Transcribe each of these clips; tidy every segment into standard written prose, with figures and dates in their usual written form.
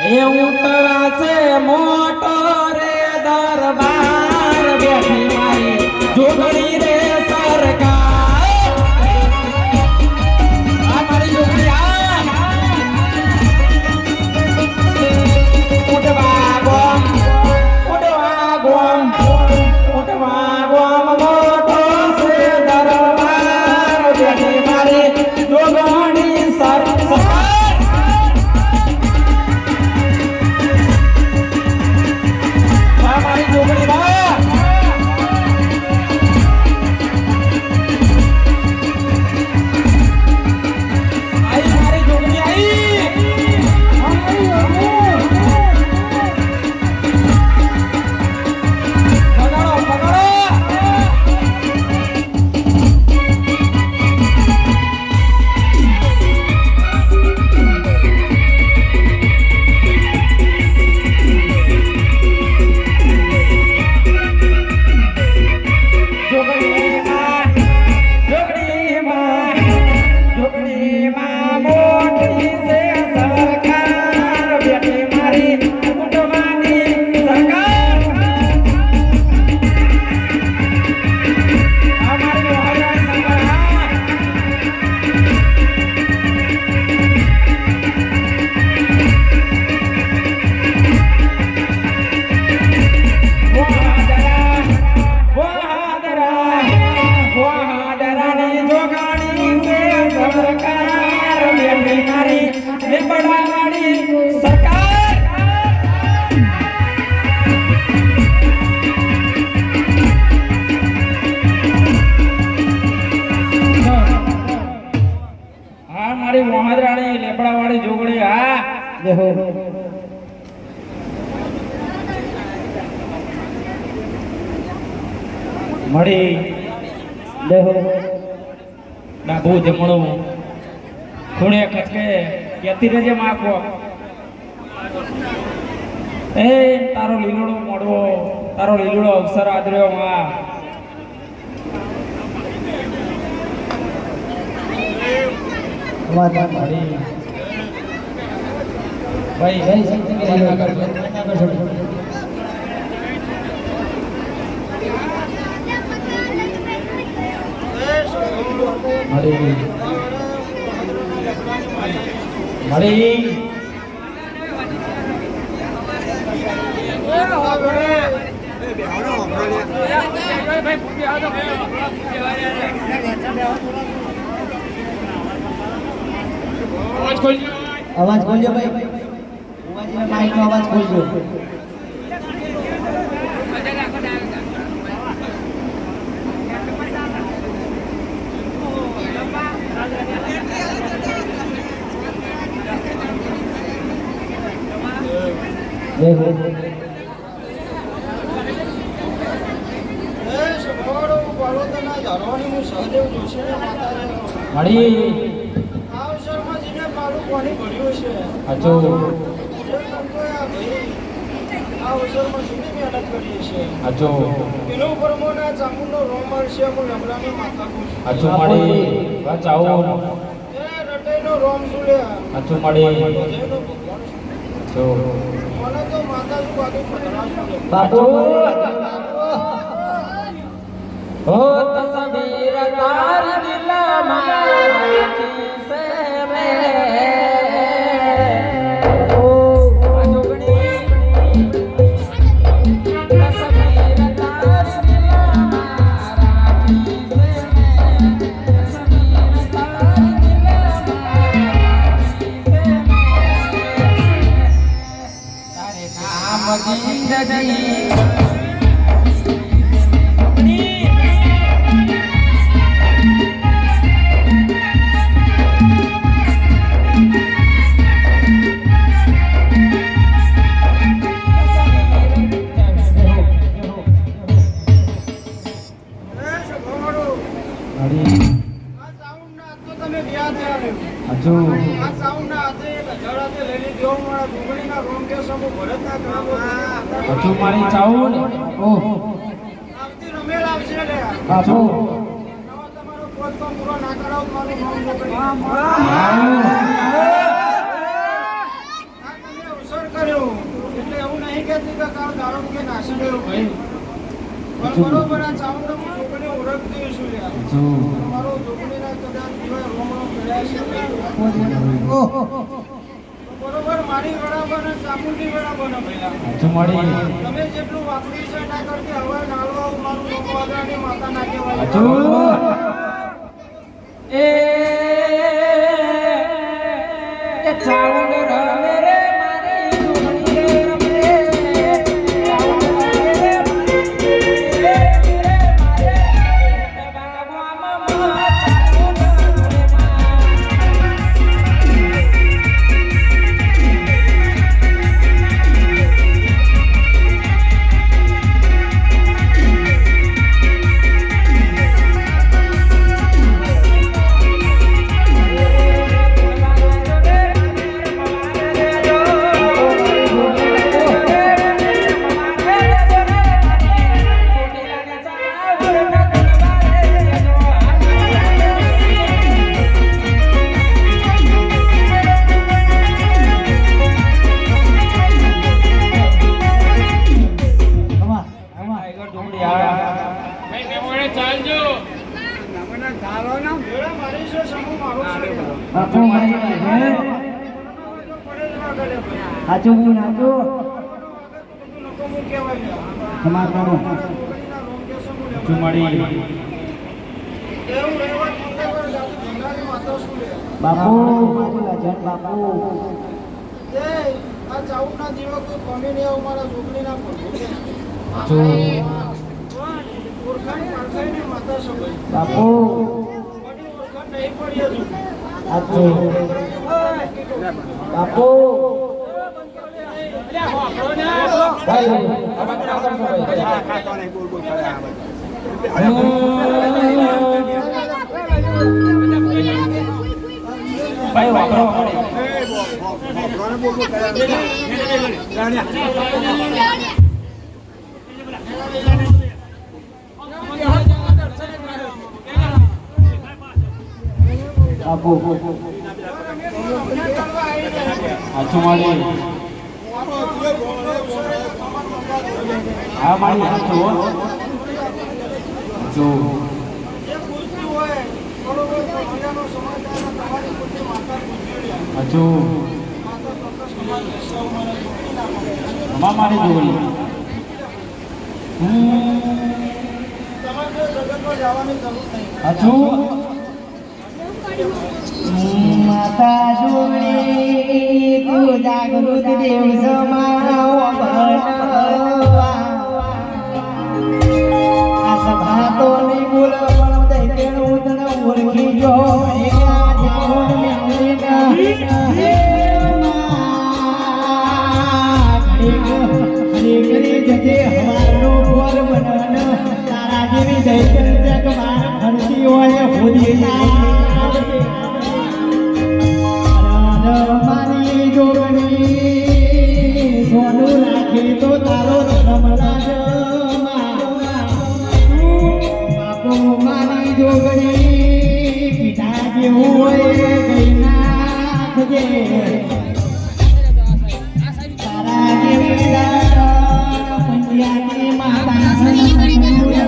એ ઉતરા છે મોટો રે દરબાર બેઠી મારી જોગણી રે સરકાર આ મારી જોગણી ઉડવા ગોમ મોટો છે દરબાર બેઠી મારી જોગણી સરકાર મહાદરાણી લેબડા વાળી જોગણી હા દેહો મળી દેહો ડાબુ જમણું ખૂણે ખચકે કેતી રહેજે માકો એ તારો લીલોડો મોડવો તારો લીલોડો અવસર આદર્યો માં ભાઈ અવાજ ખોલજો ભાઈ માઇક નો અવાજ ખોલજો हो तस्वीर तार दिल मारी से में ओ जोगणी तस्वीर तार दिल मारी से में तस्वीर तार दिल मारी से में तारे नाम जिंदगी મારી ચાઉન ઓહ આવતી રમેલ આવશે લે બાપુ તમારો પોસ્ટ પૂરો ના કરાવ મારું નામ નોકરી કહેતી કે કાલ દારૂ કે નાસી ગયો ભાઈ પણ બરોબર આ ચાવડો હું છોકરીને ઓળખતી છું યાર મારો છોકરીના કદાચ જીવાય રોમ રોમ કર્યા છે બરોબર મારી બરાબર ને ચામુંડી બરાબર ને ભઈલા તમે જેટલું વાપરી છે ના કરતી હવે નાળવા મારું લોક વાગવાની માતા ના કહેવાય એ ચાવડ રમે રે મારી જોગણી રે રમે ચાવડ રમે રે મારી બાબા મમ્મા ચાવડ રમે હાચું હું નાચું સમાજ કરો બાપુ જન બાપુ આ ચાઉના જીવા કોઈ કમી નહીં આવું મારા છોકરીના ઓળખાણ પાડખાઈ ને માતા સભાઈ બાપુ ઓળખાણ નહીં પડી હજુ હાચું બાપુ હા મારી હાચો જો જે પૂછતું હોય બરોબર મજાનો સમાચાર તમારી પોતે માતા પૂછેલી હાચો માતા ચોક્કસ સમાજ સૌ મારા છોકરીના મારી જોડી તમારે જગતમાં જવાની જરૂર નહીં હાચો માતા જોડી તું જાગૃત દેવ સમાવો આ સભા તો નહીં બોલ પણ દૈત્યનું તને ઓળખી જો તારા જેવી દૈત્ય માર ફરતી હોય હોદી મારી જોગણી સોનું રાખી તો તારો રમલા બાપુ મારી જોગણી પિતા જેવું હોય કઈ નાખજે તારા જેવી પંજાબી માતા મારી જોગણી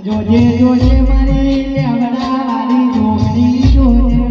જોજે જોજે મારી લેવડા વાળી જોગણી જોજે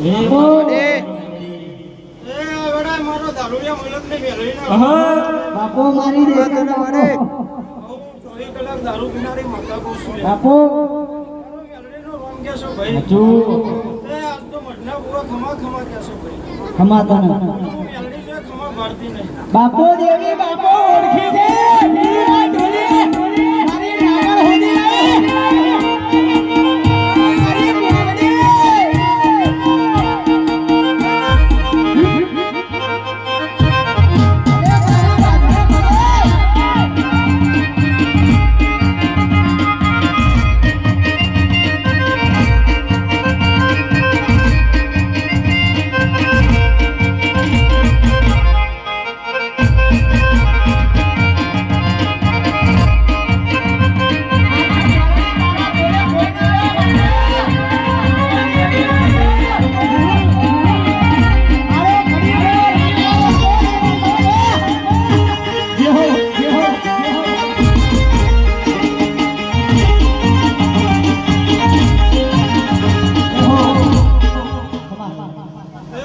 એ વડા મારો દારૂડિયા મલકને મેળવીને બાપુ મારી દે હું 24 કલાક દારૂ પીનારી માતા કહું છું બાપુ મારો મેળવીનો રોમ કહેશો ભાઈ હજુ એ આજ તો મઢના બુવા ખમા ખમા કહેશો ભાઈ ખમાતા હું મેળવી છે ખમા ભારતી નહીં બાપુ દેવી બાપુ ઓળખી દે ઢીલા ઢોલી મારી નાગર હોદી મારી મોગડી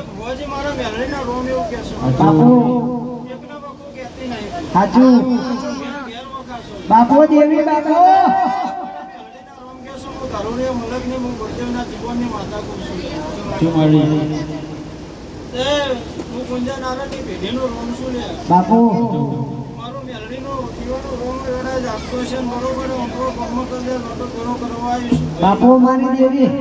ભુવાજી મારા મેળવીના રોમ એવું કહેશો બાપુ એકના બાપુ કહેતી નહીં સાચું ઘેર વખાશો બાપુ દેવી બાપુ મેળવીના રોમ કહેશો હું દારૂડિયા મલકની હું ગુરુદેવના જીવનની માતા કહું છું ચુમાડી એ હું ગુંજા નારાયણની પેઢીનો રોમ છું લે બાપુ મારું મેલડીનો જીવનનો રોમ એવડા જ આપતો છે ને બરોબર અંકરો કર્મ કરે લોટો પૂરો કરવા આવીશ બાપુ મારી દેવી તો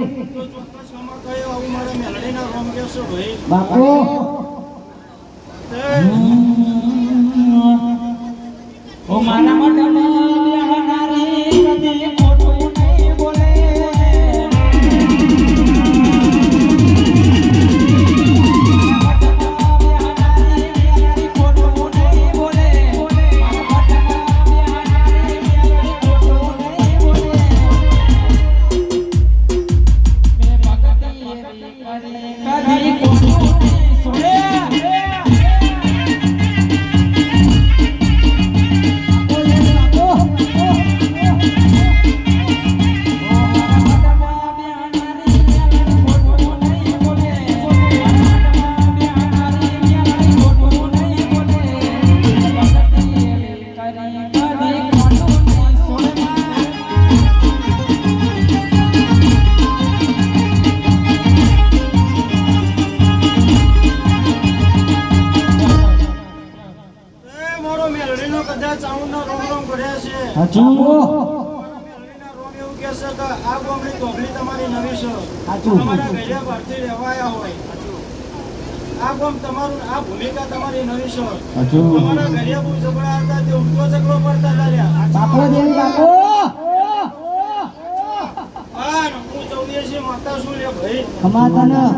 ચોક્કસ ક્ષમા કહ્યો આવું મારા મેલડીના રોમ કહેશો ભાઈ બાપુ એ ઓ મારા માટે બેહનારી કદી ખોટું નહીં બોલે મારો મેલડીનો કદાચ ચાઉંડના રોમ રોમ કર્યા છે હજુ મેલડીના રોમ એવું કહેશે કે આ ગામની તોબલી તમારી નવી છે સાચું. તમારા ઘરે ભારતી રહેવાયા હોય આ ગામ તમારું આ ભૂમિકા તમારી નવી છે હજુ તમારા ઘરે બહુ ઝઘડા હતા તે ઊંધો ઝઘડો પડતા ચાલ્યા બાપુ દેવી બાપુ હા ને હું ચૌદીસી માતા છું લે ભાઈ ખમાતા ન એવું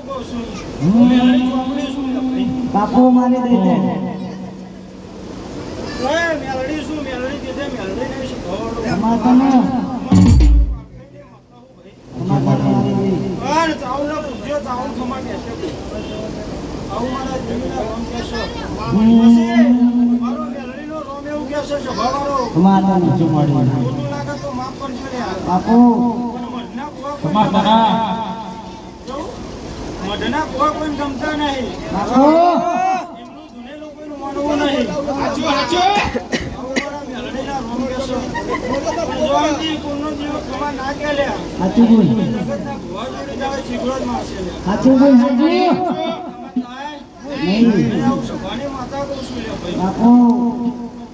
કહું છું હું મેલડી ચોપડી છું લે ભાઈ બાપુ મારી દે દે ઓય મેલડી શું મેલડી કીધે મેલડી નહીં શીખવાડો ખમાતા ન ખમાતા મારી દેવી પણ ચાવલ પૂછ્યો ચાવલ ખમા કે છે આવું મારા જીવના રોમ કહેશો મારો મેલડીનો રોમ એવું કહેશે સ્વભાવવાળો ખમાતા ન ખોટું લાગે તો માફ કરજો લે બાપુ પણ મઢના કોક સમાધાના મઢના કોક કોઈ ગમતા નહીં બાપુ એમનું ધૂનેલું કોઈનું માનવું નહીં આવું મારા મેલડીના રોમ કહેશો પણ જો આમથી કોઈનો જીવ ખમા ના કે લે સાચું બોલ જગતના ભુવા જોડે જાવે ચીગડો જ મારશે લે સાચું બોલ સાચું નહીં આવું સભાની માતા કહું છું લે ભાઈ બાપુ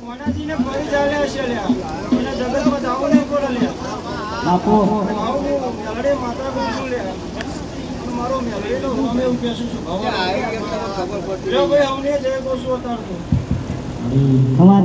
કોનાજીને ફરી ચાલ્યા છે લ્યા એને જગતમાં જાવું નહીં પડે લ્યા બાપુ આવું મેલડે માતા કહું છું લ્યા મારો મેલડીનો રોમ એવું કહેશું છું ભાઈ અમને જય કહું છું અત્યારે તો ખમાતા